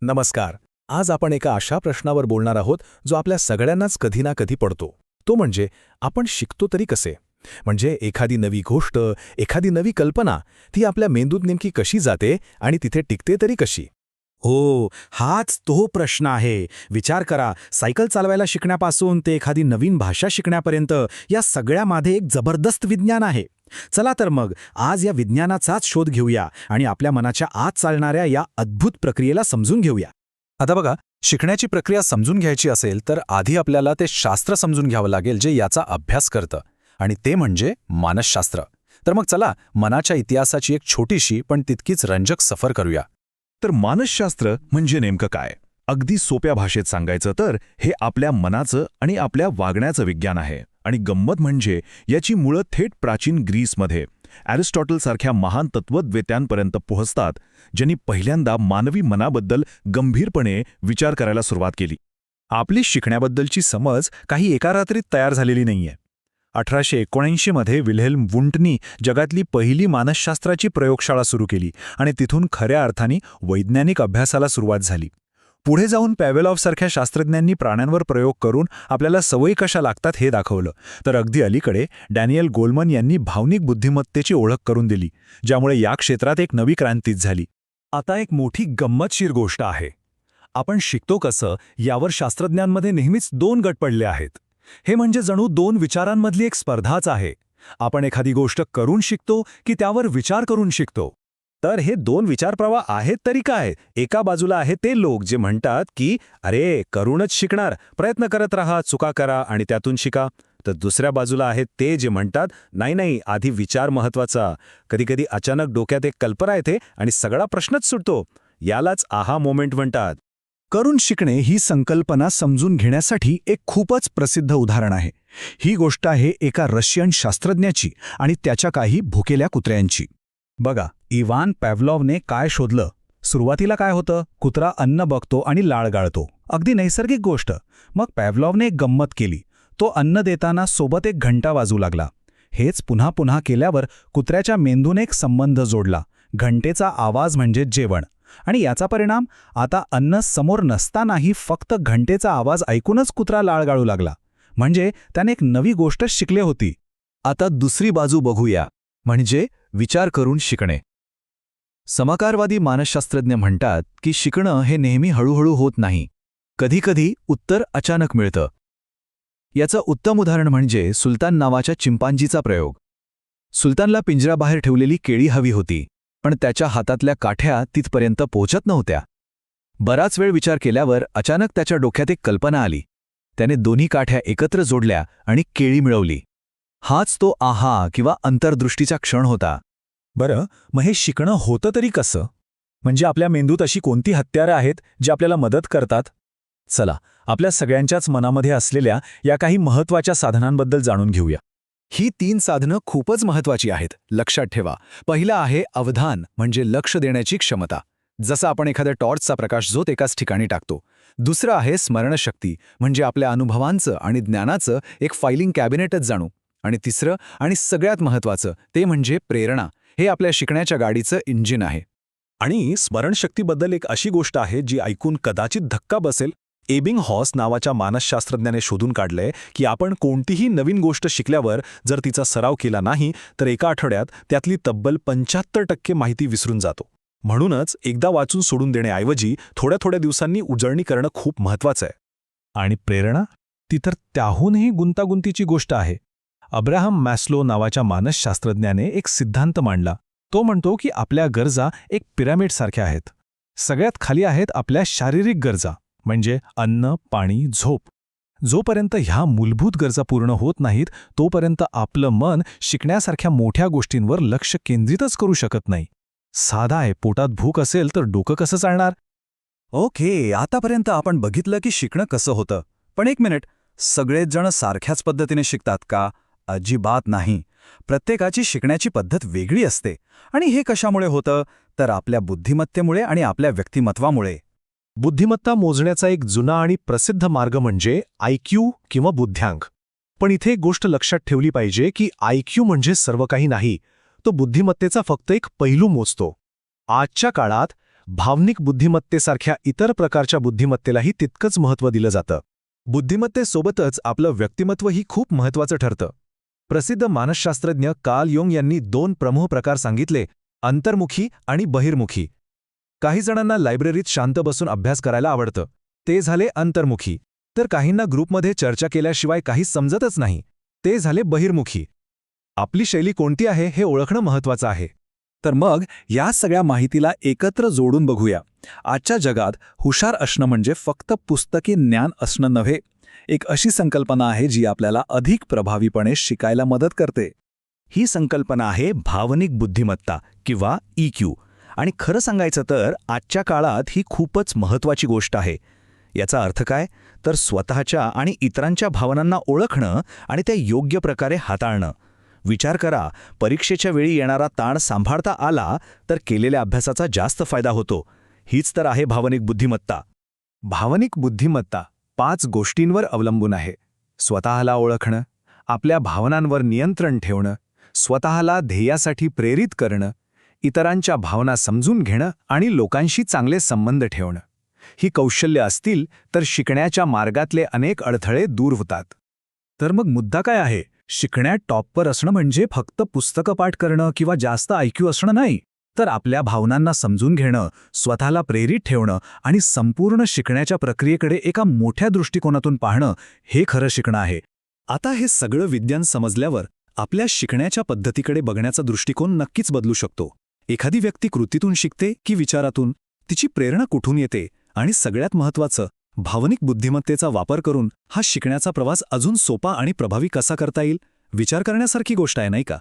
नमस्कार. आज आपण एका अशा प्रश्नावर बोलणार आहोत जो आपल्या सगळ्यांनाच कधी ना कधी पडतो. तो म्हणजे आपण शिकतो तरी कसे? म्हणजे एखादी नवी गोष्ट, एखादी नवी कल्पना ती आपल्या मेंदूत नेमकी कशी जाते आणि तिथे टिकते तरी कशी? हो, हाच तो प्रश्न आहे. विचार करा, सायकल चालवायला शिकण्यापासून ते एखादी नवीन भाषा शिकण्यापर्यंत या सगळ्यामध्ये एक जबरदस्त विज्ञान आहे. चला तर मग आज या विज्ञानाचाच शोध घेऊया आणि आपल्या मनाच्या आत चालणाऱ्या या अद्भुत प्रक्रियेला समजून घेऊया. आता बघा, शिकण्याची प्रक्रिया समजून घ्यायची असेल तर आधी आपल्याला ते शास्त्र समजून घ्यावं लागेल जे याचा अभ्यास करतं, आणि ते म्हणजे मानसशास्त्र. तर मग चला मनाच्या इतिहासाची एक छोटीशी पण तितकीच रंजक सफर करूया. तर मानसशास्त्र म्हणजे नेमकं काय? अगदी सोप्या भाषेत सांगायचं तर हे आपल्या मनाचं आणि आपल्या वागण्याचं विज्ञान आहे. आणि गंमत म्हणजे याची मुळं थेट प्राचीन ग्रीसमध्ये ॲरिस्टॉटलसारख्या महान तत्त्वज्ञांपर्यंत पोहोचतात, ज्यांनी पहिल्यांदा मानवी मनाबद्दल गंभीरपणे विचार करायला सुरुवात केली. आपली शिकण्याबद्दलची समज काही एका रात्रीत तयार झालेली नाहीये. 1879 मध्ये विल्हेल्म वुंटनी जगातली पहिली मानसशास्त्राची प्रयोगशाळा सुरू केली आणि तिथून खऱ्या अर्थाने वैज्ञानिक अभ्यासाला सुरुवात झाली. पुढे जाऊन पॅवेलॉव्हसारख्या शास्त्रज्ञांनी प्राण्यांवर प्रयोग करून आपल्याला सवयी कशा लागतात हे दाखवलं. तर अगदी अलीकडे डॅनियल गोलमन यांनी भावनिक बुद्धिमत्तेची ओळख करून दिली, ज्यामुळे या क्षेत्रात एक नवी क्रांतीच झाली. आता एक मोठी गंमतशीर गोष्ट आहे. आपण शिकतो कसं यावर शास्त्रज्ञांमध्ये नेहमीच दोन गट पडले आहेत. हे म्हणजे जणू दोन विचारांमधली एक स्पर्धाच आहे. आपण एखादी गोष्ट करून शिकतो की त्यावर विचार करून शिकतो? तर हे दोन विचारप्रवाह आहेत तरी काय? एका बाजूला आहे ते लोक जे म्हणतात की अरे करूनच शिकणार, प्रयत्न करत राहा, चुका करा आणि त्यातून शिका. तर दुसऱ्या बाजूला आहेत ते जे म्हणतात नाही नाही, आधी विचार महत्वाचा. कधीकधी अचानक डोक्यात एक कल्पना येते आणि सगळा प्रश्नच सुटतो. यालाच आहा मोमेंट म्हणतात. करून शिकणे ही संकल्पना समजून घेण्यासाठी एक खूपच प्रसिद्ध उदाहरण आहे. ही गोष्ट आहे एका रशियन शास्त्रज्ञाची आणि त्याच्या काही भुकेल्या कुत्र्यांची. बघा, इवान पॅव्लॉवने काय शोधलं? सुरुवातीला काय होतं? कुत्रा अन्न बघतो आणि लाळ गाळतो, अगदी नैसर्गिक गोष्ट. मग पॅव्लॉवने एक गंमत केली. तो अन्न देताना सोबत एक घंटा वाजू लागला. हेच पुन्हा पुन्हा केल्यावर कुत्र्याच्या मेंदूने एक संबंध जोडला. घंटेचा आवाज म्हणजे जेवण. आणि याचा परिणाम, आता अन्न समोर नसतानाही फक्त घंटेचा आवाज ऐकूनच कुत्रा लाळ गाळू लागला. म्हणजे त्याने एक नवी गोष्ट शिकले होती. आता दुसरी बाजू बघूया, म्हणजे विचार करून शिकणे. समाकारवादी मानसशास्त्रज्ञ म्हणतात की शिकणं हे नेहमी हळूहळू होत नाही. कधीकधी उत्तर अचानक मिळतं. याचं उत्तम उदाहरण म्हणजे सुलतान नावाच्या चिंपांजीचा प्रयोग. सुलतानला पिंजऱ्याबाहेर ठेवलेली केळी हवी होती, पण त्याच्या हातातल्या काठ्या तिथपर्यंत पोहोचत नव्हत्या. बराच वेळ विचार केल्यावर अचानक त्याच्या डोक्यात एक कल्पना आली. त्याने दोन्ही काठ्या एकत्र जोडल्या आणि केळी मिळवली. हाच तो आहा किंवा अंतर्दृष्टीचा क्षण होता. बरं, मग हे शिकणं होतं तरी कसं? म्हणजे आपल्या मेंदूत अशी कोणती हत्यारं आहेत जी आपल्याला मदत करतात? चला, आपल्या सगळ्यांच्याच मनामध्ये असलेल्या या काही महत्त्वाच्या साधनांबद्दल जाणून घेऊया. ही 3 साधनं खूपच महत्त्वाची आहेत, लक्षात ठेवा. पहिलं आहे अवधान, म्हणजे लक्ष देण्याची क्षमता. जसं आपण एखाद्या टॉर्चचा प्रकाश झोत एकाच ठिकाणी टाकतो. दुसरं आहे स्मरणशक्ती, म्हणजे आपल्या अनुभवांचं आणि ज्ञानाचं एक फायलिंग कॅबिनेटच जाणू. आणि तिसरं आणि सगळ्यात महत्त्वाचं ते म्हणजे प्रेरणा. हे आपल्या शिकण्याच्या गाडीचं इंजिन आहे. आणि स्मरणशक्तीबद्दल एक अशी गोष्ट आहे जी ऐकून कदाचित धक्का बसेल. एबिंगहॉस नावाच्या मानसशास्त्रज्ञाने शोधून काढलंय की आपण कोणतीही नवीन गोष्ट शिकल्यावर जर तिचा सराव केला नाही तर एका आठवड्यात त्यातली तब्बल 75% माहिती विसरून जातो. म्हणूनच एकदा वाचून सोडून देण्याऐवजी थोड्या थोड्या दिवसांनी उजळणी करणं खूप महत्त्वाचं आहे. आणि प्रेरणा, ती तर त्याहूनही गुंतागुंतीची गोष्ट आहे. अब्राहम मॅस्लो नावाच्या मानसशास्त्रज्ञाने एक सिद्धांत मांडला. तो म्हणतो की आपल्या गरजा एक पिरॅमिडसारख्या आहेत. सगळ्यात खाली आहेत आपल्या शारीरिक गरजा, म्हणजे अन्न, पाणी, झोप. जोपर्यंत ह्या मूलभूत गरजा पूर्ण होत नाहीत तोपर्यंत आपलं मन शिकण्यासारख्या मोठ्या गोष्टींवर लक्ष केंद्रितच करू शकत नाही. साधा आहे, पोटात भूक असेल तर डोकं कसं चालणार? ओके, आतापर्यंत आपण बघितलं की शिकणं कसं होतं. पण एक मिनिट, सगळेच जण सारख्याच पद्धतीने शिकतात का? अजिबात नाही. प्रत्येकाची शिकण्याची पद्धत वेगळी असते. आणि हे कशामुळे होतं? तर आपल्या बुद्धिमत्तेमुळे आणि आपल्या व्यक्तिमत्वामुळे. बुद्धिमत्ता मोजण्याचा एक जुना आणि प्रसिद्ध मार्ग म्हणजे IQ किंवा बुद्ध्यांक. पण इथे एक गोष्ट लक्षात ठेवली पाहिजे की IQ म्हणजे सर्व काही नाही. तो बुद्धिमत्तेचा फक्त एक पैलू मोजतो. आजच्या काळात भावनिक बुद्धिमत्तेसारख्या इतर प्रकारच्या बुद्धिमत्तेलाही तितकंच महत्त्व दिलं जातं. बुद्धिमत्तेसोबतच आपलं व्यक्तिमत्वही खूप महत्त्वाचं ठरतं. प्रसिद्ध मानसशास्त्रज्ञ कार्ल युंग यांनी 2 प्रमुख प्रकार सांगितले, अंतर्मुखी आणि बहिर्मुखी. काही जणांना लायब्ररीत शांत बसून अभ्यास करायला आवडतं, ते झाले अंतर्मुखी. तर काहींना ग्रुपमध्ये चर्चा केल्याशिवाय काहीच समजतच नाही, ते झाले बहिर्मुखी. आपली शैली कोणती आहे हे ओळखणं महत्त्वाचं आहे. तर मग या सगळ्या माहितीला एकत्र जोडून बघूया. आजच्या जगात हुशार असणं म्हणजे फक्त पुस्तकी ज्ञान असणं नव्हे, एक अशी संकल्पना आहे जी आपल्याला अधिक प्रभावीपणे शिकायला मदत करते. ही संकल्पना आहे भावनिक बुद्धिमत्ता किंवा EQ. आणि खरं सांगायचं तर आजच्या काळात ही खूपच महत्त्वाची गोष्ट आहे. याचा अर्थ काय? तर स्वतःच्या आणि इतरांच्या भावनांना ओळखणं आणि त्या योग्य प्रकारे हाताळणं. विचार करा, परीक्षेच्या वेळी येणारा ताण सांभाळता आला तर केलेल्या अभ्यासाचा जास्त फायदा होतो. हीच तर आहे भावनिक बुद्धिमत्ता. भावनिक बुद्धिमत्ता 5 गोष्टींवर अवलंबून आहे. स्वतःला ओळखणं, आपल्या भावनांवर नियंत्रण ठेवणं, स्वतःला ध्येयासाठी प्रेरित करणं, इतरांच्या भावना समजून घेणं आणि लोकांशी चांगले संबंध ठेवणं. ही कौशल्य असतील तर शिकण्याच्या मार्गातले अनेक अडथळे दूर होतात. तर मग मुद्दा काय आहे? शिकण्यात टॉपवर असणं म्हणजे फक्त पुस्तकं पाठ करणं किंवा जास्त IQ असणं नाही, तर आपल्या भावनांना समजून घेणं, स्वतःला प्रेरित ठेवणं आणि संपूर्ण शिकण्याच्या प्रक्रियेकडे एका मोठ्या दृष्टिकोनातून पाहणं हे खरं शिकणं आहे. आता हे सगळं विज्ञान समजल्यावर आपल्या शिकण्याच्या पद्धतीकडे बघण्याचा दृष्टिकोन नक्कीच बदलू शकतो. एखादी व्यक्ती कृतीतून शिकते की विचारातून? तिची प्रेरणा कुठून येते? आणि सगळ्यात महत्त्वाचं, भावनिक बुद्धिमत्तेचा वापर करून हा शिकण्याचा प्रवास अजून सोपा आणि प्रभावी कसा करता येईल? विचार करण्यासारखी गोष्ट आहे, नाही का?